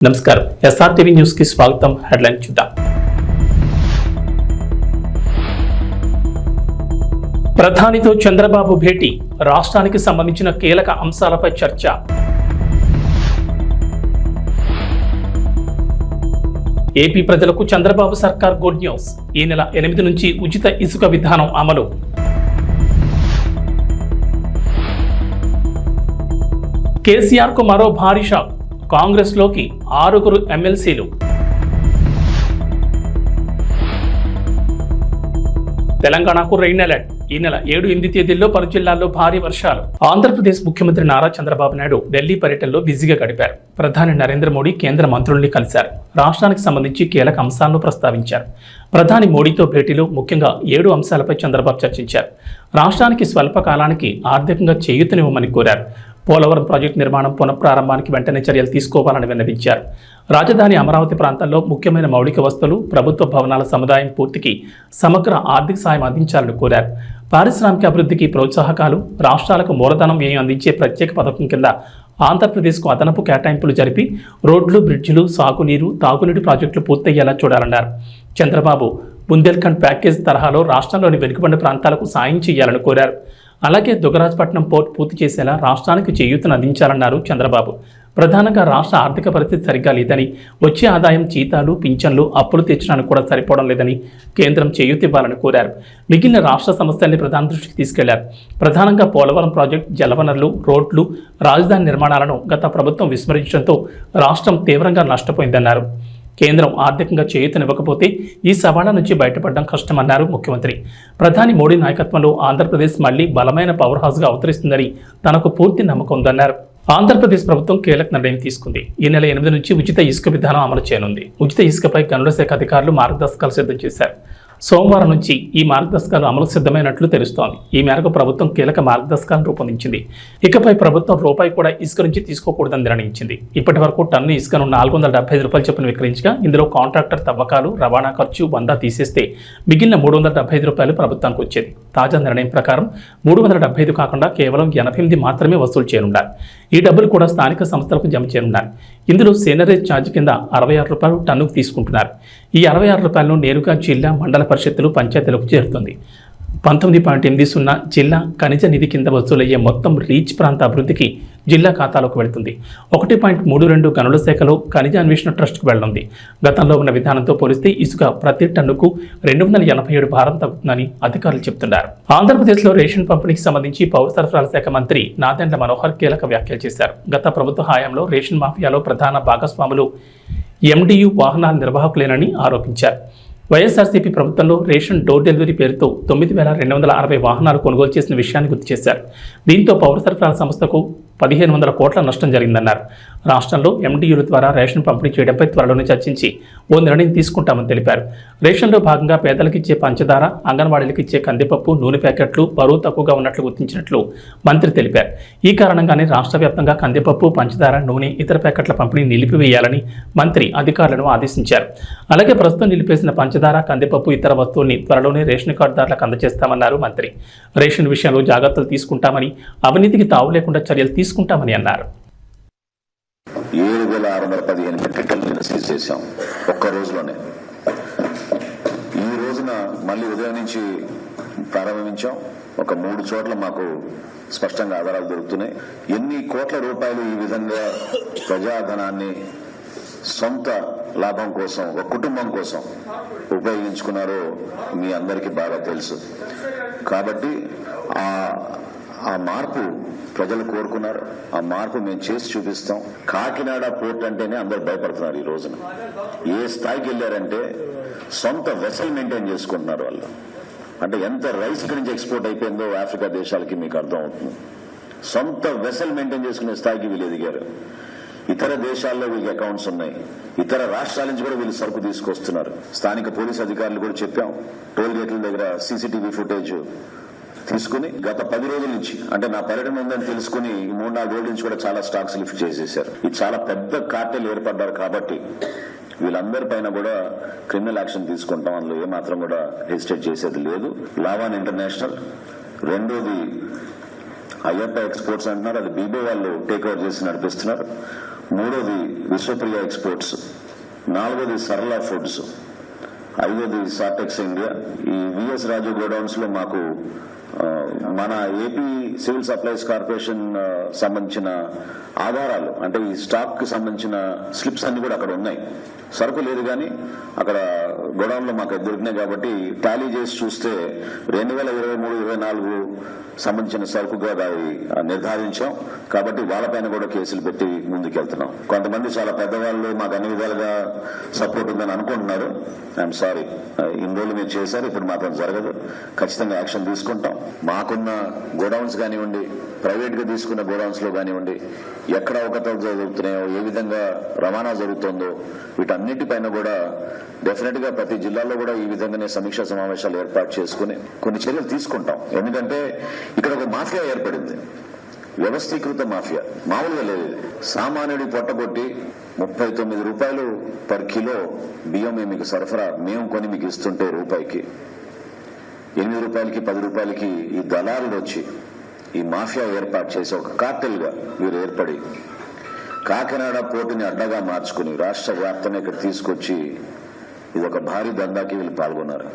నమస్కారం SRTV news కి స్వాగతం. హెడ్లైన్ చూద్దాం. ప్రధానితో చంద్రబాబు భేటీ, రాష్ట్రానికి సంబంధించిన కీలక అంశాలపై చర్చ. ఏపీ ప్రజలకు చంద్రబాబు సర్కార్ గుడ్ న్యూస్, ఈ నెల 8 నుంచి ఉచిత ఇసుక విధానం అమలు. కేసీఆర్ కు మరో భారీ షాక్, కాంగ్రెస్ లోకి 6 ఎమ్మెల్సీలు. తెలంగాణకు రెయిన్ అలర్ట్, ఈ నెల 7, 8 తేదీల్లో పలు జిల్లాల్లో భారీ వర్షాలు. ఆంధ్రప్రదేశ్ ముఖ్యమంత్రి నారా చంద్రబాబు నాయుడు ఢిల్లీ పర్యటనలో బిజీగా గడిపారు. ప్రధాని నరేంద్ర మోడీ కేంద్ర మంత్రుల్ని కలిశారు. రాష్ట్రానికి సంబంధించి కీలక అంశాలను ప్రస్తావించారు. ప్రధాని మోడీతో భేటీలో ముఖ్యంగా 7 అంశాలపై చంద్రబాబు చర్చించారు. రాష్ట్రానికి స్వల్ప కాలానికి ఆర్థికంగా చేయూతనివ్వమని కోరారు. పోలవరం ప్రాజెక్టు నిర్మాణం పునఃప్రారంభానికి వెంటనే చర్యలు తీసుకోవాలని విన్నవించారు. రాజధాని అమరావతి ప్రాంతంలో ముఖ్యమైన మౌలిక వస్తువులు, ప్రభుత్వ భవనాల సముదాయం పూర్తికి సమగ్ర ఆర్థిక సాయం అందించాలని కోరారు. పారిశ్రామిక అభివృద్ధికి ప్రోత్సాహకాలు, రాష్ట్రాలకు మూలధనం వ్యయం అందించే ప్రత్యేక పథకం కింద ఆంధ్రప్రదేశ్కు అదనపు కేటాయింపులు జరిపి రోడ్లు, బ్రిడ్జిలు, సాగునీరు, తాగునీటి ప్రాజెక్టులు పూర్తయ్యేలా చూడాలన్నారు. చంద్రబాబు బుందేల్ఖండ్ ప్యాకేజ్ తరహాలో రాష్ట్రంలోని వెనుకబడిన ప్రాంతాలకు సాయం చేయాలని కోరారు. అలాగే దుగ్గరాజపట్నం పోర్ట్ పూర్తి చేసేలా రాష్ట్రానికి చేయూతను అందించాలన్నారు చంద్రబాబు. ప్రధానంగా రాష్ట్ర ఆర్థిక పరిస్థితి సరిగ్గా లేదని, వచ్చే ఆదాయం జీతాలు, పింఛన్లు, అప్పులు తీర్చడానికి కూడా సరిపోవడం లేదని కేంద్రం చేయూత ఇవ్వాలని కోరారు. మిగిలిన రాష్ట్ర సమస్యల్ని ప్రధాని దృష్టికి తీసుకెళ్లారు. ప్రధానంగా పోలవరం ప్రాజెక్టు, జలవనరులు, రోడ్లు, రాజధాని నిర్మాణాలను గత ప్రభుత్వం విస్మరించడంతో రాష్ట్రం తీవ్రంగా నష్టపోయిందన్నారు. కేంద్రం ఆర్థికంగా చేయూతనివ్వకపోతే ఈ సవాళ్ల నుంచి బయటపడడం కష్టమన్నారు ముఖ్యమంత్రి. ప్రధాని మోడీ నాయకత్వంలో ఆంధ్రప్రదేశ్ మళ్లీ బలమైన పవర్ హౌస్గా అవతరిస్తుందని తనకు పూర్తి నమ్మకం ఉందన్నారు. ఆంధ్రప్రదేశ్ ప్రభుత్వం కీలక నిర్ణయం తీసుకుంది. ఈ నెల 8 నుంచి ఉచిత ఇసుక విధానం అమలు చేయనుంది. ఉచిత ఇసుకపై గనుల శాఖ అధికారులు మార్గదర్శకాలు సిద్ధం చేశారు. సోమవారం నుంచి ఈ మార్గదర్శకాలు అమలు సిద్ధమైనట్లు తెలుస్తోంది. ఈ మేరకు ప్రభుత్వం కీలక మార్గదర్శకాలను రూపొందించింది. ఇకపై ప్రభుత్వం రూపాయి కూడా ఇసుక నుంచి తీసుకోకూడదని నిర్ణయించింది. ఇప్పటి వరకు టన్ను ఇసుకను 475 రూపాయలు చొప్పున విక్రయించగా ఇందులో కాంట్రాక్టర్ తవ్వకాలు, రవాణా ఖర్చు 100 తీసేస్తే మిగిలిన 375 రూపాయలు ప్రభుత్వానికి వచ్చేది. తాజా నిర్ణయం ప్రకారం 375 కాకుండా కేవలం 88 మాత్రమే వసూలు చేయనున్నారు. ఈ డబ్బులు కూడా స్థానిక సంస్థలకు జమ చేయనున్నారు. ఇందులో సేనరేజ్ ఛార్జ్ కింద 66 రూపాయలు టన్నుకు తీసుకుంటున్నారు. ఈ 66 రూపాయలను నేరుగా జిల్లా, మండల పరిషత్తులు, పంచాయతీలకు చేరుతుంది. 19.80 జిల్లా ఖనిజ నిధి కింద వసూలయ్యే మొత్తం రీచ్ ప్రాంత అభివృద్ధికి జిల్లా ఖాతాలోకి వెళుతుంది. 1.32 గనుల శాఖలో ఖనిజ అన్వేషణ ట్రస్ట్కు వెళ్లనుంది. గతంలో ఉన్న విధానంతో పోలిస్తే ఇసుక ప్రతి టన్నుకు 287 భారం తగ్గుతుందని అధికారులు చెబుతున్నారు. ఆంధ్రప్రదేశ్లో రేషన్ పంపిణీకి సంబంధించి పౌర సరఫరాల శాఖ మంత్రి నాదెండ్ల మనోహర్ కీలక వ్యాఖ్యలు చేశారు. గత ప్రభుత్వ హయాంలో రేషన్ మాఫియాలో ప్రధాన భాగస్వాములు ఎండియు వాహనాల నిర్వాహకులేనని ఆరోపించారు. వైఎస్ఆర్సీపీ ప్రభుత్వంలో రేషన్ డోర్ డెలివరీ పేరుతో 9,260 వాహనాలు కొనుగోలు చేసిన విషయాన్ని గుర్తు చేశారు. దీంతో పౌర సరఫరాల సంస్థకు 1,500 కోట్ల నష్టం జరిగిందన్నారు. రాష్ట్రంలో ఎండియూల ద్వారా రేషన్ పంపిణీ చేయడంపై త్వరలోనే చర్చించి ఓ నిర్ణయం తీసుకుంటామని తెలిపారు. రేషన్లో భాగంగా పేదలకు ఇచ్చే పంచదార, అంగన్వాడీలకు ఇచ్చే కందిపప్పు, నూనె ప్యాకెట్లు బరువు తక్కువగా ఉన్నట్లు గుర్తించినట్లు మంత్రి తెలిపారు. ఈ కారణంగానే రాష్ట్ర వ్యాప్తంగా కందిపప్పు, పంచదార, నూనె, ఇతర ప్యాకెట్ల పంపిణీ నిలిపివేయాలని మంత్రి అధికారులను ఆదేశించారు. అలాగే ప్రస్తుతం నిలిపేసిన పంచదార, కందిపప్పు, ఇతర వస్తువుల్ని త్వరలోనే రేషన్ కార్డుదారులకు అందజేస్తామన్నారు మంత్రి. రేషన్ విషయంలో జాగ్రత్తలు తీసుకుంటామని, అవినీతికి తావు లేకుండా చర్యలు తీసుకుంటామని అన్నారు. 7,615 మెట్రిక్ టన్నులను సీజ్ చేశాం ఒక్క రోజులోనే. ఈ రోజున మళ్ళీ ఉదయం నుంచి ప్రారంభించాం. ఒక 3 చోట్ల మాకు స్పష్టంగా ఆధారాలు దొరుకుతున్నాయి. ఎన్ని కోట్ల రూపాయలు ఈ విధంగా ప్రజాధనాన్ని సొంత లాభం కోసం, ఒక కుటుంబం కోసం ఉపయోగించుకున్నారో మీ అందరికీ బాగా తెలుసు. కాబట్టి ఆ మార్పు ప్రజలు కోరుకున్నారు. ఆ మార్పు మేము చేసి చూపిస్తాం. కాకినాడ పోర్ట్ అంటేనే అందరు భయపడుతున్నారు. ఈ రోజున ఏ స్థాయికి వెళ్ళారంటే సొంత వెసల్ మెయింటైన్ చేసుకుంటున్నారు వాళ్ళు. అంటే ఎంత రైస్ ఇక్కడి నుంచి ఎక్స్పోర్ట్ అయిపోయిందో ఆఫ్రికా దేశాలకి మీకు అర్థం అవుతుంది. సొంత వెసల్ మెయింటైన్ చేసుకునే స్థాయికి వీళ్ళు ఎదిగారు. ఇతర దేశాల్లో వీళ్ళకి అకౌంట్స్ ఉన్నాయి. ఇతర రాష్ట్రాల నుంచి కూడా వీళ్ళు సరుకు తీసుకొస్తున్నారు. స్థానిక పోలీస్ అధికారులు కూడా చెప్పాం. టోల్ గేట్ల దగ్గర సీసీటీవీ ఫుటేజ్ తీసుకుని గత 10 రోజుల నుంచి, అంటే నా పర్యటన ఉందని తెలుసుకుని 3-4 రోజుల నుంచి కూడా చాలా స్టాక్స్ లిఫ్ట్ చేసేశారు. ఇది చాలా పెద్ద కార్టెల్ ఏర్పడ్డారు. కాబట్టి వీళ్ళందరి పైన కూడా క్రిమినల్ యాక్షన్ తీసుకుంటాం. అందులో ఏమాత్రం కూడా హెసిటేట్ చేసేది లేదు. లావాన్ ఇంటర్నేషనల్, రెండోది అయ్యప్ప ఎక్స్పోర్ట్స్ అంటున్నారు. అది బీబో వాళ్ళు టేక్ ఓవర్ చేసి నడిపిస్తున్నారు. మూడోది విశ్వప్రియ ఎక్స్పోర్ట్స్, నాలుగోది సరళ ఫుడ్స్, ఐదోది సాటెక్స్ ఇండియా. ఈ విఎస్ రాజు గోడౌన్స్ లో మాకు మన ఏపీ సివిల్ సప్లైస్ కార్పొరేషన్ సంబంధించిన ఆధారాలు, అంటే ఈ స్టాక్ కి సంబంధించిన స్లిప్స్ అన్ని కూడా అక్కడ ఉన్నాయి. సరుకు లేదు కానీ అక్కడ గోడౌన్ లో మాకు దొరికినాయి కాబట్టి టాలీ చేసి చూస్తే 2023-24 సంబంధించిన సరుకుగా దాన్ని నిర్ధారించాం. కాబట్టి వాళ్ళపైన కూడా కేసులు పెట్టి ముందుకెళ్తున్నాం. కొంతమంది చాలా పెద్దవాళ్ళు మాకు అన్ని విధాలుగా సపోర్ట్ ఉందని అనుకుంటున్నారు. ఐఎమ్ సారీ, ఇన్ని రోజులు మీరు చేశారు, ఇప్పుడు మాత్రం జరగదు. ఖచ్చితంగా యాక్షన్ తీసుకుంటాం. మాకున్న గోడౌన్స్ కానివ్వండి, ప్రైవేట్ గా తీసుకున్న గోడౌన్స్ లో కానివ్వండి, ఎక్కడ అవకతవకలు జరుగుతున్నాయో, ఏ విధంగా రవాణా జరుగుతుందో, వీటన్నిటిపైన కూడా డెఫినెట్ గా ప్రతి జిల్లాలో కూడా ఈ విధంగానే సమీక్షా సమావేశాలు ఏర్పాటు చేసుకుని కొన్ని చర్యలు తీసుకుంటాం. ఎందుకంటే ఇక్కడ ఒక మాఫియా ఏర్పడింది, వ్యవస్థీకృత మాఫియా, మామూలుగా లేదు. సామాన్యుడి పొట్టగొట్టి 39 రూపాయలు పర్ కిలో బియ్యం మీకు సరఫరా, మేము కొని మీకు ఇస్తుంటే రూపాయికి 8 రూపాయలకి 10 రూపాయలకి ఈ దళారులు వచ్చి ఈ మాఫియా ఏర్పాటు చేసి ఒక కార్టెల్ గా వీరు ఏర్పడి కాకినాడ పోర్టుని అడ్డగా మార్చుకుని రాష్ట్ర వ్యాప్తంగా ఇక్కడ తీసుకొచ్చి ఇది ఒక భారీ దందాకి వీళ్ళు పాల్గొన్నారు.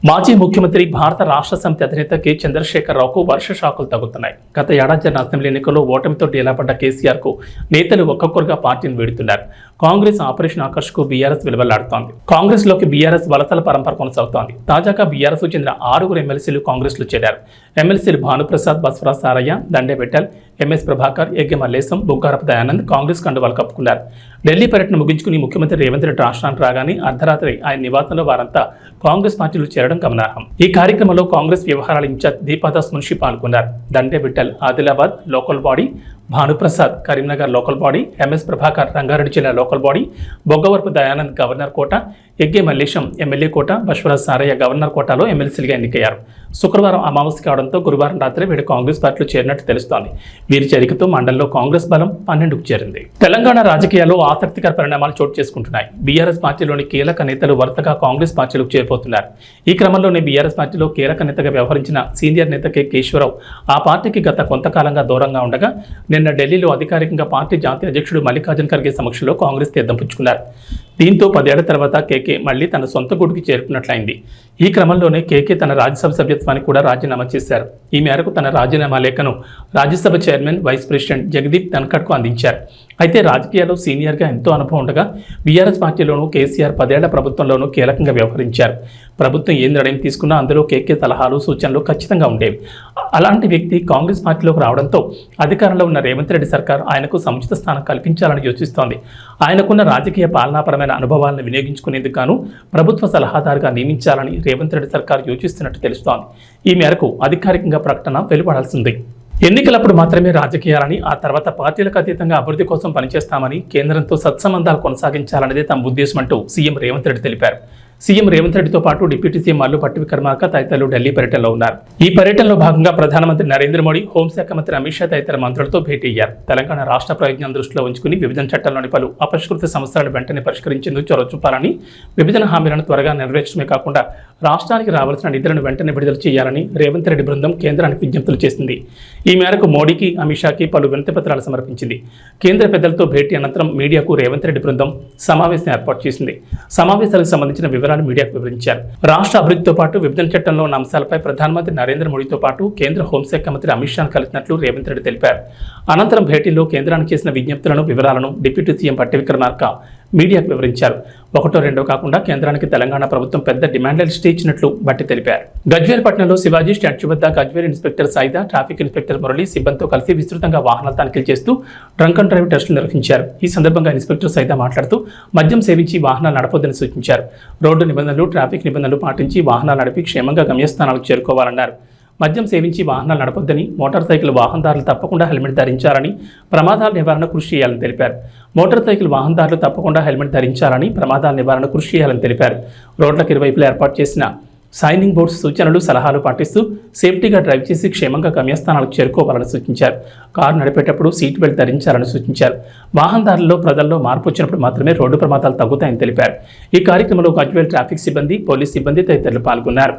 మాజీ ముఖ్యమంత్రి భారత రాష్ట్ర సమితి అధినేత కె చంద్రశేఖరరావుకు వర్ష షాకులు తగులుతున్నాయి. గత ఏడాది జరిగిన అసెంబ్లీ ఎన్నికల్లో ఓటమితో డేలాపడ్డ కేసీఆర్ కు నేతలు ఒక్కొక్కరుగా పార్టీని వీడుతున్నారు. కాంగ్రెస్ ఆపరేషన్ ఆకర్ష్ కు బీఆర్ఎస్ విలువలాడుతోంది. కాంగ్రెస్ లోకి బీఆర్ఎస్ వలసల పరంపర కొనసాగుతోంది. తాజాగా బీఆర్ఎస్ కు చెందిన 6 ఎమ్మెల్సీలు కాంగ్రెస్ లో చేరారు. ఎమ్మెల్సీలు భానుప్రసాద్, బస్వరాజ్ సారయ్య, దండే విఠల్, ఎంఎస్ ప్రభాకర్, ఎగ్గె మల్లేశం, బుగ్గారపు దయానంద్ కాంగ్రెస్ కండువాలు కప్పుకున్నారు. ఢిల్లీ పర్యటన ముగించుకుని ముఖ్యమంత్రి రేవంత్ రెడ్డి రాష్ట్రానికి రాగానే అర్ధరాత్రి ఆయన నివాసంలో వారంతా కాంగ్రెస్ పార్టీలో చేరడం గమనార్హం. ఈ కార్యక్రమంలో కాంగ్రెస్ వ్యవహారాల ఇన్ఛార్జ్ దీపాదాస్ మున్షి పాల్గొన్నారు. Dande Vittal Adilabad local body, Bhanu Prasad Karimnagar local body, MS Prabhakar Ranga Reddy జిల్లా local body, Boggavarapu Dayanand governor quota, Egge Mallesham MLA quota, Basavaraj Saraiah governor కోటాలో ఎమ్మెల్సీలుగా ఎన్నికయ్యారు. శుక్రవారం అమావాస్య కావడంతో గురువారం రాత్రి వీడు కాంగ్రెస్ పార్టీలో చేరినట్టు తెలుస్తోంది. వీరి చేరికతో మండలంలో కాంగ్రెస్ బలం 12కు చేరింది. తెలంగాణ రాజకీయాల్లో ఆసక్తికర పరిణామాలు చోటు చేసుకుంటున్నాయి. బీఆర్ఎస్ పార్టీలోని కీలక నేతలు వరుసగా కాంగ్రెస్ పార్టీలకు చేరిపోతున్నారు. ఈ క్రమంలోనే బీఆర్ఎస్ పార్టీలో కీలక నేతగా వ్యవహరించిన సీనియర్ నేత కె కేశవరావు ఆ పార్టీకి గత కొంతకాలంగా దూరంగా ఉండగా నిన్న ఢిల్లీలో అధికారికంగా పార్టీ జాతీయ అధ్యక్షుడు మల్లికార్జున ఖర్గే సమక్షంలో కాంగ్రెస్ తీర్థం పుచ్చుకున్నారు. దీంతో 10 ఏళ్ల తర్వాత కేకే మళ్లీ తన సొంత గూడుకి చేరుకున్నట్లయింది. ఈ క్రమంలోనే కేకే తన రాజ్యసభ సభ్యత్వానికి కూడా రాజీనామా చేశారు. ఈ మేరకు తన రాజీనామా లేఖను Rajya Sabha chairman, vice president Jagdeep ధన్ఖడ్కు అందించారు. అయితే రాజకీయాల్లో సీనియర్గా ఎంతో అనుభవం ఉండగా బీఆర్ఎస్ పార్టీలోనూ కేసీఆర్ 10 ఏళ్ల ప్రభుత్వంలోనూ కీలకంగా వ్యవహరించారు. ప్రభుత్వం ఏ నిర్ణయం తీసుకున్నా అందులో కేకే సలహాలు, సూచనలు ఖచ్చితంగా ఉండేవి. అలాంటి వ్యక్తి కాంగ్రెస్ పార్టీలోకి రావడంతో అధికారంలో ఉన్న రేవంత్ రెడ్డి సర్కార్ ఆయనకు సముచిత స్థానం కల్పించాలని యోచిస్తోంది. ఆయనకున్న రాజకీయ పాలనాపరమైన అనుభవాలను వినియోగించుకునేందుకు గాను ప్రభుత్వ సలహాదారుగా నియమించాలని రేవంత్ రెడ్డి సర్కార్ యోచిస్తున్నట్టు తెలుస్తోంది. ఈ మేరకు అధికారికంగా ప్రకటన వెలువడాల్సింది. ఎన్నికలప్పుడు మాత్రమే రాజకీయాలని, ఆ తర్వాత పార్టీలకు అతీతంగా అభివృద్ధి కోసం పనిచేస్తామని, కేంద్రంతో సత్సంబంధాలు కొనసాగించాలనేదే తమ ఉద్దేశం అంటూ సీఎం రేవంత్ రెడ్డి తెలిపారు. సీఎం రేవంత్ రెడ్డితో పాటు డిప్యూటీ సీఎం మల్లు భట్టి విక్రమార్క తదితరులు ఢిల్లీ పర్యటనలో ఉన్నారు. ఈ పర్యటనలో భాగంగా ప్రధానమంత్రి నరేంద్ర మోడీ, హోంశాఖ మంత్రి అమిత్ షా తదితర మంత్రులతో భేటీ అయ్యారు. తెలంగాణ రాష్ట్ర ప్రయోజనాలను దృష్టిలో ఉంచుకుని విభజన చట్టంలోని పలు అపరిష్కృత సమస్యలను వెంటనే పరిష్కరించేందుకు చొరవ చూపాలని, విభజన హామీలను త్వరగా నెరవేర్చడమే కాకుండా రాష్ట్రానికి రావాల్సిన నిధులను వెంటనే విడుదల చేయాలని రేవంత్ రెడ్డి బృందం కేంద్రానికి విజ్ఞప్తులు చేసింది. ఈ మేరకు మోడీకి, అమిత్ షాకి పలు వినతి పత్రాలు సమర్పించింది. కేంద్ర పెద్దలతో భేటీ అనంతరం మీడియాకు రేవంత్ రెడ్డి బృందం సమావేశం ఏర్పాటు చేసింది. సమావేశాలకు సంబంధించిన వివరాలు మీడియాకు వివరించారు. రాష్ట్ర అభివృద్ధితో పాటు విభజన చట్టంలో ఉన్న అంశాలపై ప్రధానమంత్రి నరేంద్ర మోడీతో పాటు కేంద్ర హోంశాఖ మంత్రి అమిత్ షాను కలిసినట్లు రేవంత్ రెడ్డి తెలిపారు. అనంతరం భేటీలో కేంద్రానికి చేసిన విజ్ఞప్తులను, వివరాలను డిప్యూటీ సీఎం భట్టి విక్రమార్క మీడియాకు వివరించారు. 1, 2 కాకుండా కేంద్రానికి తెలంగాణ ప్రభుత్వం పెద్ద డిమాండ్ లిస్ట్ ఇచ్చినట్లు భట్టి తెలిపారు. గజ్వేల్ పట్టణంలో శివాజీ స్టాచ్యూ వద్ద Gajwel inspector Saida, traffic inspector Murali సిబ్బందితో కలిసి విస్తృతంగా వాహనాల తనిఖీలు చేస్తూ డ్రంక్ అండ్ డ్రైవ్ టెస్టులు నిర్వహించారు. ఈ సందర్భంగా ఇన్స్పెక్టర్ సాయిదా మాట్లాడుతూ మద్యం సేవించి వాహనాలు నడపొద్దని సూచించారు. రోడ్డు నిబంధనలు, ట్రాఫిక్ నిబంధనలు పాటించి వాహనాలు నడిపి క్షేమంగా గమ్యస్థానాలకు చేరుకోవాలన్నారు. మద్యం సేవించి వాహనాలు నడపొద్దని, మోటార్ సైకిల్ వాహనదారులు తప్పకుండా హెల్మెట్ ధరించాలని, ప్రమాదాల నివారణ కృషి చేయాలని తెలిపారు. మోటార్ సైకిల్ వాహనదారులు తప్పకుండా హెల్మెట్ ధరించాలని, ప్రమాదాల నివారణ కృషి చేయాలని తెలిపారు. రోడ్లకు ఇరువైపులా ఏర్పాటు చేసిన సైనింగ్ బోర్డ్స్ సూచనలు, సలహాలు పాటిస్తూ సేఫ్టీగా డ్రైవ్ చేసి క్షేమంగా గమ్యస్థానాలకు చేరుకోవాలని సూచించారు. కారు నడిపేటప్పుడు సీట్ బెల్ట్ ధరించాలని సూచించారు. వాహనదారుల్లో, ప్రజల్లో మార్పు వచ్చినప్పుడు మాత్రమే రోడ్డు ప్రమాదాలు తగ్గుతాయని తెలిపారు. ఈ కార్యక్రమంలో గజ్వేల్ ట్రాఫిక్ సిబ్బంది, పోలీస్ సిబ్బంది తదితరులు పాల్గొన్నారు.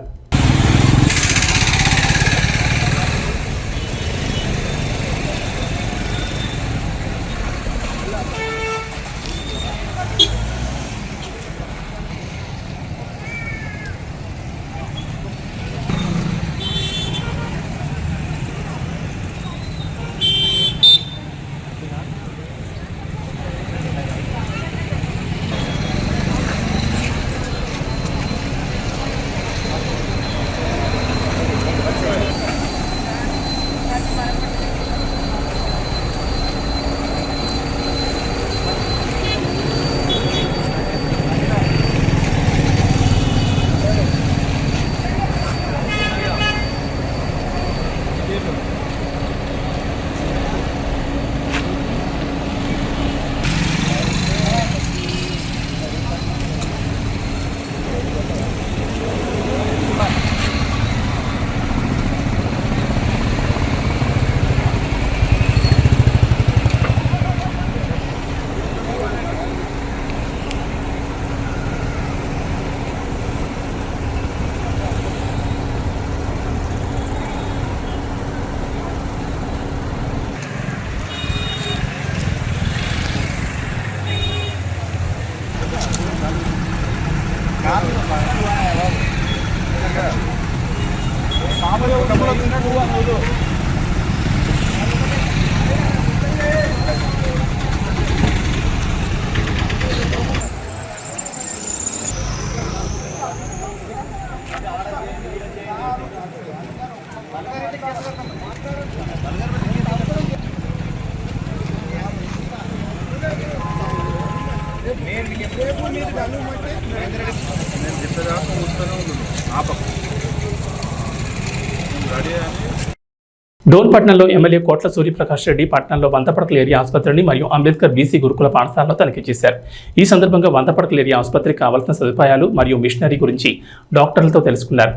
డోన్పట్నంలో ఎమ్మెల్యే కోట్ల సూర్యప్రకాష్ రెడ్డి పట్టణంలో వంతపడకల ఏరియా ఆసుపత్రిని మరియు అంబేద్కర్ బీసీ గురుకుల పాఠశాలలో తనిఖీ చేశారు. ఈ సందర్భంగా వంతపడకల ఏరియా ఆసుపత్రికి కావాల్సిన సదుపాయాలు మరియు మిషనరీ గురించి డాక్టర్లతో తెలుసుకున్నారు.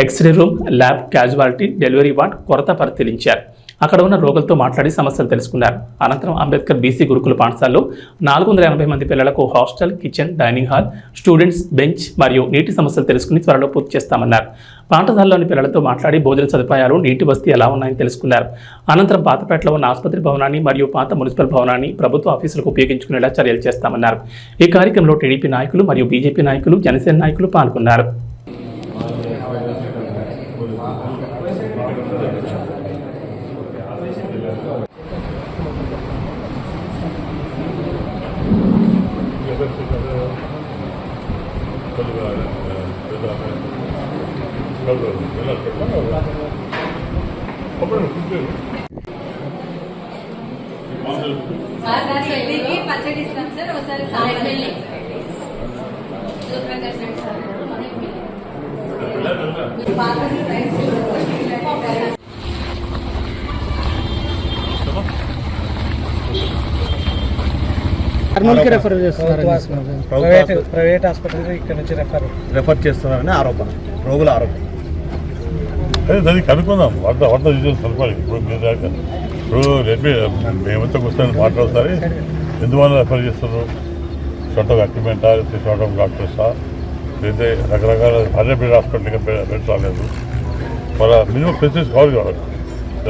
X-ray room, lab, casualty, delivery ward కొరత పరిశీలించారు. అక్కడ ఉన్న రోగులతో మాట్లాడి సమస్యలు తెలుసుకున్నారు. అనంతరం అంబేద్కర్ బీసీ గురుకుల పాఠశాలలో 480 మంది పిల్లలకు hostel, kitchen, dining hall, students bench మరియు నీటి సమస్యలు తెలుసుకుని త్వరలో పూర్తి చేస్తామన్నారు. పాఠశాలలోని పిల్లలతో మాట్లాడి భోజన సదుపాయాలు, నీటి వసతి ఎలా ఉన్నాయని తెలుసుకున్నారు. అనంతరం పాతపేటలో ఉన్న ఆసుపత్రి భవనాన్ని మరియు పాత మున్సిపల్ భవనాన్ని ప్రభుత్వ ఆఫీసులకు ఉపయోగించుకునేలా చర్యలు చేస్తామన్నారు. ఈ కార్యక్రమంలో టీడీపీ నాయకులు మరియు బీజేపీ నాయకులు, జనసేన నాయకులు పాల్గొన్నారు. పచ్చడి ఇస్తాం సార్. ఒకసారి కర్నూలుకి రెఫర్ చేస్తున్నారు. ప్రైవేట్ హాస్పిటల్ ఇక్కడ నుంచి రెఫర్ చేస్తున్నారని ఆరోపణ, రోగుల ఆరోపణ. అదే దానికి కనుక్కుందాం. వంట డీటెయిల్స్ కనుక్కోవాలి. ఇప్పుడు మీరు మేమంతా కూర్చొని మాట్లాడతారు. ఎందువల్ల రెఫర్ చేస్తున్నారు? షార్ట్ ఆఫ్ ఎక్విప్మెంటా, షార్ట్ ఆఫ్ డాక్టర్సా, లేదా రకరకాల అదే బెడ్ హాస్పిటల్గా బెడ్ రాలేదు. వాళ్ళ మినిమం ఫెసిలిటీస్ కావాలి.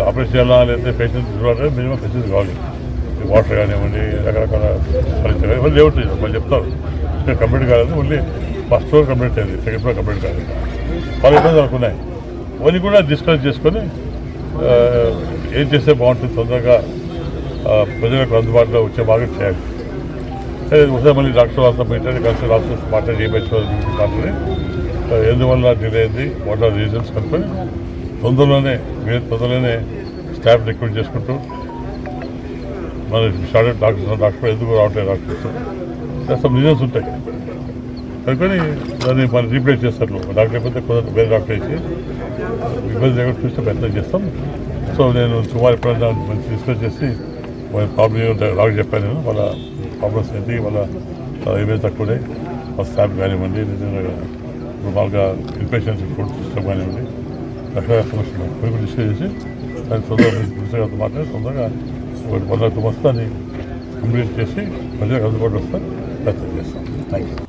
ఆపరేషన్ చేయాలా లేదా పేషెంట్స్ చూడాలంటే మినిమం ఫెసిలిటీస్ కావాలి. వాటర్ కానివ్వండి, రకరకాల పరిస్థితులు ఇవన్నీ లేవుతాయి. వాళ్ళు చెప్తారు ఇంకా కంప్లీట్ కాలేదు, ఓన్లీ ఫస్ట్ ఫ్లోర్ కంప్లీట్ అయింది, సెకండ్ ఫ్లోర్ కంప్లీట్ కాలేదు. వాళ్ళ ఇబ్బందులు అనుకున్నాయి. అవన్నీ కూడా డిస్కస్ చేసుకొని ఏం చేస్తే బాగుంటుంది, తొందరగా ప్రజలకు అందుబాటులో వచ్చే మార్గం చేయాలి. ఒకసారి మళ్ళీ డాక్టర్ వాళ్ళతో పెట్టండి, కలిసి డాక్టర్స్ మాట్లాడి మాట్లాడి ఎందువల్ల డిలే అయింది, వాట్ ఆర్ రీజన్స్ కనుక్కొని తొందరలోనే స్టాఫ్ రిక్రూట్ చేసుకుంటూ మన షార్టెడ్ డాక్టర్ ఎందుకు రావట్లేదు డాక్టర్స్ సమ్ రీజన్స్ ఉంటాయి కనుకొని దాన్ని మనం రీప్లేస్ చేస్తారు. డాక్టర్ అయిపోతే కొంత వేరే డాక్టర్ వేసి ఇబ్బంది లేకుండా చూస్తే ప్రయత్నం చేస్తాం. సో నేను సుమారు ఎప్పుడైనా మంచి డిస్కస్ చేసి వాళ్ళ ప్రాబ్లం డాక్టర్ చెప్పాను. నేను వాళ్ళ ప్రాబ్లమ్స్ ఏంటి, వాళ్ళ ఏమైనా తక్కువనే వాళ్ళ స్టాఫ్ కానివ్వండి, నిజంగా మామూలుగా ఇన్పేషెంట్స్ ఫుడ్ సిస్టమ్ కానివ్వండి, రకరకాల సమస్యలు కొన్ని డిస్కస్ చేసి దాన్ని తొందరగా మాట్లాడి తొందరగా 1-2 months దాన్ని కంప్లీట్ చేసి ప్రజలకు అందుబాటులో వస్తాను ప్రయత్నం చేస్తాం.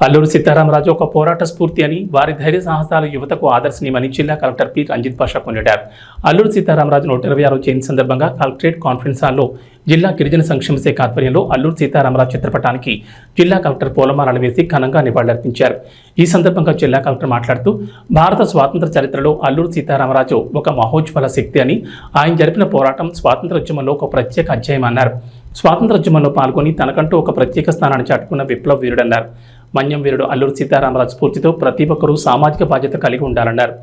అల్లూరు సీతారామరాజు ఒక పోరాట స్ఫూర్తి అని, వారి ధైర్య సాహసాలు యువతకు ఆదర్శనీయమని జిల్లా కలెక్టర్ పి రంజిత్ పాషా కొనియాడారు. అల్లూరు సీతారామరాజు 126వ జయంతి సందర్భంగా కలెక్టరేట్ కాన్ఫరెన్స్ హాల్లో జిల్లా గిరిజన సంక్షేమ శాఖ ఆధ్వర్యంలో అల్లూరు సీతారామరాజు చిత్రపటానికి జిల్లా కలెక్టర్ పూలమాలలు వేసి ఘనంగా నివాళులర్పించారు. ఈ సందర్భంగా జిల్లా కలెక్టర్ మాట్లాడుతూ భారత స్వాతంత్ర చరిత్రలో అల్లూరు సీతారామరాజు ఒక మహోజ్వల శక్తి అని, ఆయన జరిపిన పోరాటం స్వాతంత్రోద్యమంలో ఒక ప్రత్యేక అధ్యాయం అన్నారు. స్వాతంత్రోద్యమంలో పాల్గొని తనకంటూ ఒక ప్రత్యేక స్థానాన్ని చాటుకున్న విప్లవ వీరుడన్నారు. మన్యం వీరుడు అల్లూరు సీతారామరాజు స్ఫూర్తితో ప్రతి ఒక్కరూ సామాజిక బాధ్యత కలిగి ఉండాలన్నారు.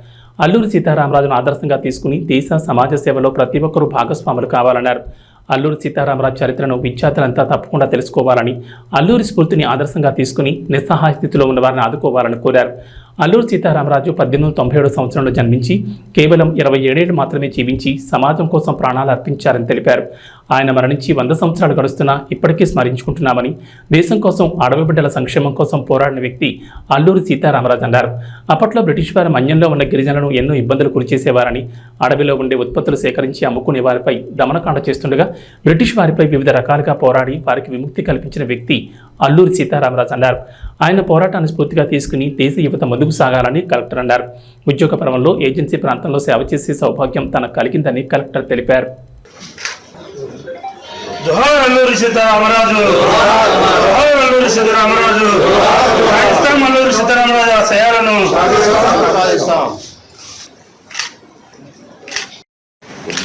అల్లూరు సీతారామరాజును ఆదర్శంగా తీసుకుని దేశ సమాజ సేవలో ప్రతి ఒక్కరూ భాగస్వాములు కావాలన్నారు. అల్లూరు సీతారామరాజు చరిత్రను విద్యార్థులంతా తప్పకుండా తెలుసుకోవాలని, అల్లూరి స్ఫూర్తిని ఆదర్శంగా తీసుకుని నిస్సహాయ స్థితిలో ఉన్న వారిని ఆదుకోవాలని కోరారు. అల్లూరు సీతారామరాజు 1897 సంవత్సరంలో జన్మించి కేవలం 27 ఏళ్లు మాత్రమే జీవించి సమాజం కోసం ప్రాణాలు అర్పించారని తెలిపారు. ఆయన మరణించి 100 సంవత్సరాలు గడుస్తున్నా ఇప్పటికీ స్మరించుకుంటున్నామని, దేశం కోసం, అడవి బిడ్డల సంక్షేమం కోసం పోరాడిన వ్యక్తి అల్లూరి సీతారామరాజు అన్నారు. అప్పట్లో బ్రిటిష్ వారు మన్యంలో ఉన్న గిరిజనులను ఎన్నో ఇబ్బందులు గురిచేసేవారని, అడవిలో ఉండే ఉత్పత్తులు సేకరించి అమ్ముకునే వారిపై దమనకాండ చేస్తుండగా బ్రిటిష్ వారిపై వివిధ రకాలుగా పోరాడి వారికి విముక్తి కల్పించిన వ్యక్తి అల్లూరి సీతారామరాజు అన్నారు. ఆయన పోరాటాన్ని స్ఫూర్తిగా తీసుకుని దేశ యువత ముందుకు సాగాలని కలెక్టర్ అన్నారు. ఉద్యోగ పర్వంలో ఏజెన్సీ ప్రాంతంలో సేవ చేసే సౌభాగ్యం తనకు కలిగిందని కలెక్టర్ తెలిపారు. జోహార్ అల్లూరి సీతారామరాజు, జోహార్ అల్లూరి సీతారామరాజు, రాజస్థాన్ అల్లూరి సీతారామరాజు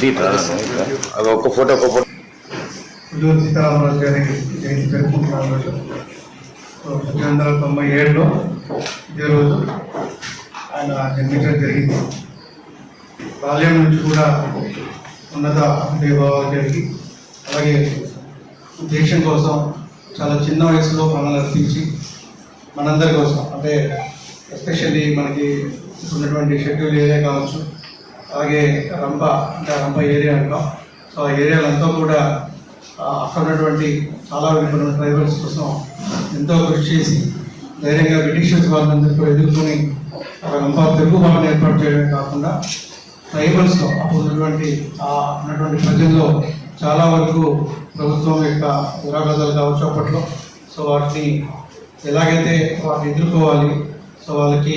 అది ఒక్క ఫోటో పుల్లూరు సీతారామరాజు గారి జయంతి జరుపుకుంటున్నాం రోజు. 1997లో ఇదే రోజు ఆయన జన్మించడం జరిగింది. బాల్యం నుంచి కూడా ఉన్నత విభావాలు కలిగి అలాగే దేశం కోసం చాలా చిన్న వయసులో మనల్ని అర్పించి మనందరి కోసం అంటే ఎస్పెషల్లీ మనకి ఉన్నటువంటి షెడ్యూల్ ఏరియా కావచ్చు, అలాగే రంప ఏరియా అంటాం. సో ఆ ఏరియాలంతా కూడా అక్కడ ఉన్నటువంటి చాలా వెనుకబడిన ట్రైబల్స్ కోసం ఎంతో కృషి చేసి ధైర్యంగా బ్రిటిషర్స్ వాళ్ళందరూ కూడా ఎదుర్కొని రంప తెలుగు వాళ్ళని ఏర్పాటు చేయడమే కాకుండా ట్రైబల్స్లో అప్పుడు ఉన్నటువంటి ప్రజల్లో చాలా వరకు ప్రభుత్వం యొక్క విరాగాలు కావచ్చు అప్పట్లో. సో వాటిని ఎలాగైతే వాటిని ఎదుర్కోవాలి, సో వాళ్ళకి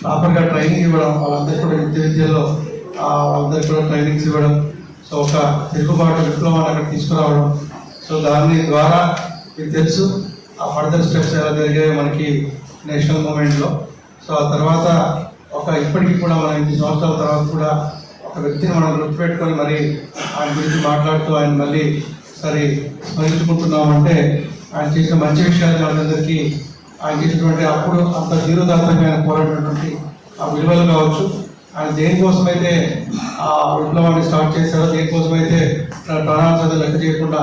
ప్రాపర్గా ట్రైనింగ్ ఇవ్వడం, వాళ్ళందరికీ కూడా విద్యలో వాళ్ళందరికీ కూడా ట్రైనింగ్స్ ఇవ్వడం, సో ఒక తిరుగుబాటు విప్లవాన్ని అక్కడ తీసుకురావడం. సో దాని ద్వారా మీకు తెలుసు ఆ ఫర్దర్ స్టెప్స్ ఎలా జరిగాయో మనకి నేషనల్ మూమెంట్లో. సో ఆ తర్వాత ఇప్పటికీ కూడా మనం 8 సంవత్సరాల తర్వాత కూడా ఒక వ్యక్తిని మనం గుర్తుపెట్టుకొని మరి ఆయన గురించి మాట్లాడుతూ ఆయన మళ్ళీ స్మరించుకుంటున్నామంటే ఆయన చేసిన మంచి విషయాలు మనందరికీ ఆయన చేసినటువంటి అప్పుడు అంత ధీరోదాత్తంగా ఆయన పోరాడినటువంటి ఆ విలువలు కావచ్చు, ఆయన దేనికోసమైతే ఆ విప్లవాన్ని స్టార్ట్ చేశారో, దేనికోసమైతే ప్రాణాలను లెక్క చేయకుండా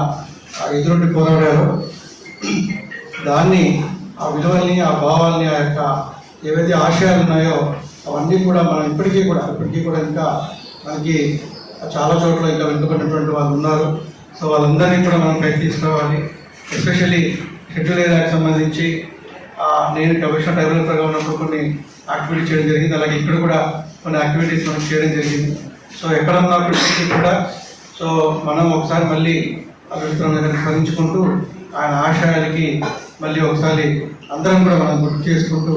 ఎదురుండి పోరాడారో దాన్ని ఆ విలువల్ని ఆ భావాల్ని ఆ యొక్క ఏవైతే ఆశయాలు ఉన్నాయో అవన్నీ కూడా మనం ఇప్పటికీ కూడా ఇంకా మనకి చాలా చోట్ల ఇంకా వెనుకబడినటువంటి వాళ్ళు ఉన్నారు. సో వాళ్ళందరినీ కూడా మనం పైకి తీసుకురావాలి. ఎస్పెషల్లీ షెడ్యూల్ ఏరియాకి సంబంధించి నేను కమిషనర్ డెవలపర్గా ఉన్నప్పుడు కొన్ని యాక్టివిటీస్ చేయడం జరిగింది. అలాగే ఇక్కడ కూడా కొన్ని యాక్టివిటీస్ మనం చేయడం జరిగింది. సో ఎక్కడ ఉన్నప్పటికీ కూడా సో మనం ఒకసారి మళ్ళీ అభివృద్ధి దగ్గర స్మరించుకుంటూ ఆయన ఆశయాలకి మళ్ళీ ఒకసారి అందరం కూడా మనం గుర్తు చేసుకుంటూ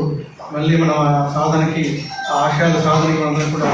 మళ్ళీ మనం ఆ సాధనకి ఆ ఆశయాల సాధనకి మనందరం కూడా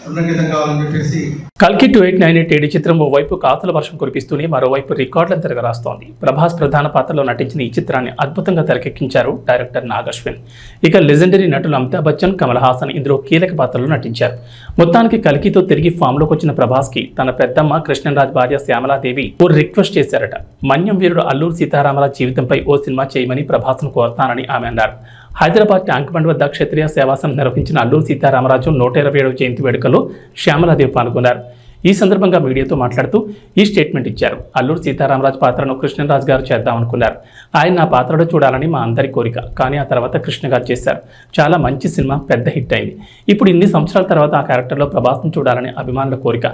ఉన్నంకితం కావాలని చెప్పేసి కల్కి 2898 చిత్రం ఓవైపు కాతుల వర్షం కురిపిస్తూనే మరోవైపు రికార్డులను తిరగరాస్తోంది. ప్రభాస్ ప్రధాన పాత్రలో నటించిన ఈ చిత్రాన్ని అద్భుతంగా తెరకెక్కించారు డైరెక్టర్ నాగశ్విన్. ఇక లెజెండరీ నటులు అమితాబ్ బచ్చన్, కమల్ హాసన్ ఇందులో కీలక పాత్రలో నటించారు. మొత్తానికి కల్కితో తిరిగి ఫామ్లోకి వచ్చిన ప్రభాస్కి తన పెద్దమ్మ కృష్ణరాజ్ భార్య శ్యామలాదేవి ఓ రిక్వెస్ట్ చేశారట. మన్యం వీరుడు అల్లూరి సీతారామరాజు జీవితంపై ఓ సినిమా చేయమని ప్రభాస్ను కోరతానని ఆమె అన్నారు. హైదరాబాద్ ట్యాంక్ బండ్ వద్ద క్షత్రియ సేవాసం నిర్వహించిన అల్లూరి సీతారామరాజు 127వ జయంతి వేడుకలో శ్యామలాదేవి పాల్గొన్నారు. ఈ సందర్భంగా మీడియాతో మాట్లాడుతూ ఈ స్టేట్మెంట్ ఇచ్చారు. అల్లూరి సీతారామరాజు పాత్రను కృష్ణరాజు గారు చేద్దామనుకున్నారు. ఆయన నా పాత్రలో చూడాలని మా అందరి కోరిక. కానీ ఆ తర్వాత కృష్ణ గారు చేశారు. చాలా మంచి సినిమా, పెద్ద హిట్ అయింది. ఇప్పుడు ఇన్ని సంవత్సరాల తర్వాత ఆ క్యారెక్టర్లో ప్రభాస్ను చూడాలని అభిమానుల కోరిక.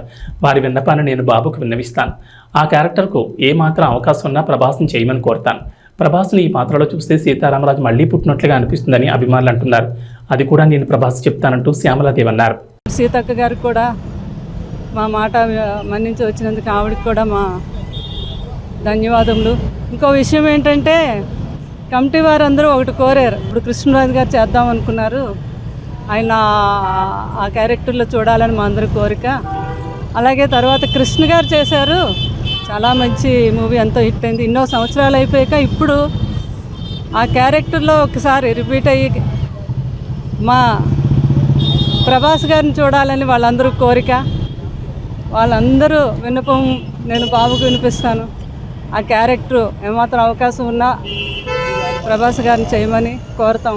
వారి విన్నపాన్ని నేను బాబుకు విన్నవిస్తాను. ఆ క్యారెక్టర్కు ఏమాత్రం అవకాశం ఉన్నా ప్రభాస్ని చేయమని కోరుతాను. ప్రభాస్ని ఈ పాత్రలో చూస్తే సీతారామరాజు మళ్లీ పుట్టినట్లుగా అనిపిస్తుందని అభిమానులు అంటున్నారు. అది కూడా నేను ప్రభాస్ చెప్తానంటూ శ్యామలాదేవి అన్నారు. సీతక్క గారికి కూడా మా మాట మన్నించి వచ్చినందుకు ఆవిడకి కూడా మా ధన్యవాదములు. ఇంకో విషయం ఏంటంటే కమిటీ వారందరూ ఒకటి కోరారు. ఇప్పుడు కృష్ణరాజు గారు చేద్దాం అనుకున్నారు. ఆయన ఆ క్యారెక్టర్లో చూడాలని మా అందరి కోరిక. అలాగే తర్వాత కృష్ణ గారు చేశారు. చాలా మంచి మూవీ, ఎంతో హిట్ అయింది. ఎన్నో సంవత్సరాలు అయిపోయాక ఇప్పుడు ఆ క్యారెక్టర్లో ఒకసారి రిపీట్ అయ్యి మా ప్రభాస్ గారిని చూడాలని వాళ్ళందరూ కోరిక. వాళ్ళందరూ విన్నపం నేను బాబుకు వినిపిస్తాను. ఆ క్యారెక్టర్ ఏమాత్రం అవకాశం ఉన్నా ప్రభాస్ గారిని చేయమని కోరుతాం.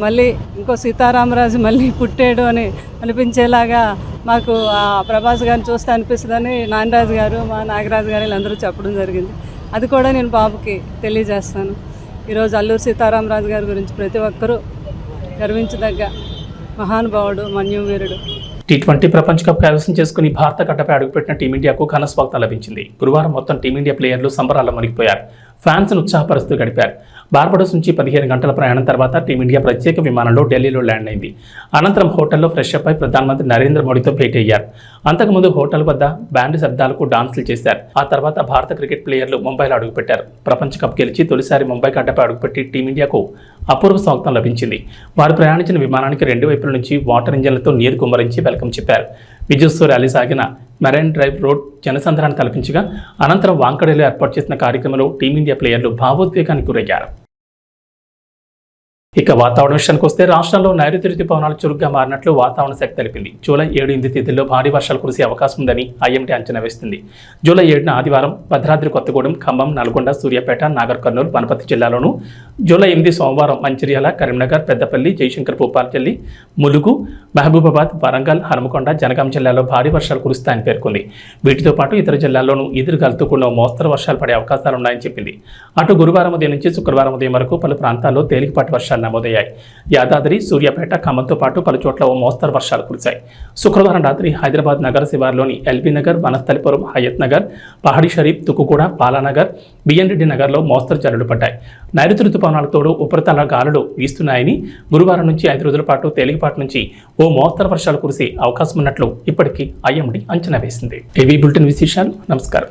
మళ్ళీ ఇంకో సీతారామరాజు మళ్ళీ పుట్టాడు అని అనిపించేలాగా మాకు ఆ ప్రభాస్ గారిని చూస్తే అనిపిస్తుందని నాగరాజు గారు, మా నాగరాజు గారు వీళ్ళందరూ చెప్పడం జరిగింది. అది కూడా నేను బాబుకి తెలియజేస్తాను. ఈరోజు అల్లూరి సీతారామరాజు గారి గురించి ప్రతి ఒక్కరూ గర్వించదగ్గ మహానుభావుడు, మన్యం వీరుడు. T20 ప్రపంచ కప్ కైవసం చేసుకుని భారత గడ్డపై అడుగుపెట్టిన టీమిండియాకు ఘన స్వాగతం లభించింది. గురువారం మొత్తం టీమిండియా ప్లేయర్లు సంబరాల్లో మునిగిపోయారు. ఫ్యాన్స్ను ఉత్సాహపరుస్తూ గడిపారు. బార్బడోస్ నుంచి 15 గంటల ప్రయాణం తర్వాత టీమిండియా ప్రత్యేక విమానంలో ఢిల్లీలో ల్యాండ్ అయింది. అనంతరం హోటల్లో ఫ్రెష్ అప్ అయి ప్రధానమంత్రి నరేంద్ర మోడీతో భేటీ అయ్యారు. అంతకుముందు హోటల్ వద్ద బ్యాండ్ శబ్దాలకు డాన్సులు చేశారు. ఆ తర్వాత భారత క్రికెట్ ప్లేయర్లు ముంబైలో అడుగుపెట్టారు. ప్రపంచ కప్ గెలిచి తొలిసారి ముంబై గడ్డపై అడుగుపెట్టి టీమిండియాకు అపూర్వ స్వాగతం లభించింది. వారు ప్రయాణించిన విమానానికి 2 వైపుల నుంచి వాటర్ ఇంజన్లతో నీరు కుమ్మరించి వెల్కమ్ చెప్పారు. విజయోత్సవ ర్యాలీ సాగిన మెరైన్ డ్రైవ్ రోడ్ జనసంద్రాన్ని కల్పించగా అనంతరం వాంకడేలో ఏర్పాటు చేసిన కార్యక్రమంలో టీమిండియా ప్లేయర్లు భావోద్వేగానికి గురయ్యారు. ఇక వాతావరణ విషయానికి వస్తే రాష్ట్రంలో నైరుతి రుతుపవనాలు చురుగ్గా మారినట్లు వాతావరణ శాఖ తెలిపింది. జూలై 7, 8 తేదీల్లో భారీ వర్షాలు కురిసే అవకాశం ఉందని ఐఎండీ అంచనా వేస్తుంది. జూలై 7న ఆదివారం భద్రాద్రి కొత్తగూడెం, ఖమ్మం, నల్గొండ, సూర్యాపేట, నాగర్ కర్నూలు, వనపర్తి జిల్లాలోను, జూలై 8 సోమవారం మంచిర్యాల, కరీంనగర్, పెద్దపల్లి, జయశంకర్ భూపాలపల్లి, ములుగు, మహబూబాబాద్, వరంగల్, హనుమకొండ, జనగాం జిల్లాలో భారీ వర్షాలు కురుస్తాయని పేర్కొంది. వీటితో పాటు ఇతర జిల్లాల్లోనూ ఎదురుగాలుతో కూడిన మోస్తరు వర్షాలు పడే అవకాశాలున్నాయని చెప్పింది. అటు గురువారం ఉదయం నుంచి శుక్రవారం ఉదయం వరకు పలు ప్రాంతాల్లో తేలికపాటి వర్షాలు నమోదయ్యాయి. యాదాద్రి, సూర్యాపేట, ఖమ్మంతో పాటు పలు చోట్ల ఓ మోస్తరు వర్షాలు కురిశాయి. శుక్రవారం రాత్రి హైదరాబాద్ నగర శివారులోని ఎల్బీ నగర్, వనస్థలిపురం, హయత్ నగర్, పహాడీ షరీఫ్, తుక్కుగూడ, బాలానగర్, బిఎన్ రెడ్డి నగర్లో మోస్తరు జల్లులు పడ్డాయి. నైరుతి రుతుపవనాల తోడు ఉపరితల గాలులు వీస్తున్నాయని, గురువారం నుంచి 5 రోజుల పాటు తేలికపాటి నుంచి ఓ మోస్తరు వర్షాలు కురిసే అవకాశం ఉన్నట్లు ఇప్పటికీ ఐఎండీ అంచనా వేసింది. ఏవీ బులెటిన్ విశేషాలు. నమస్కారం.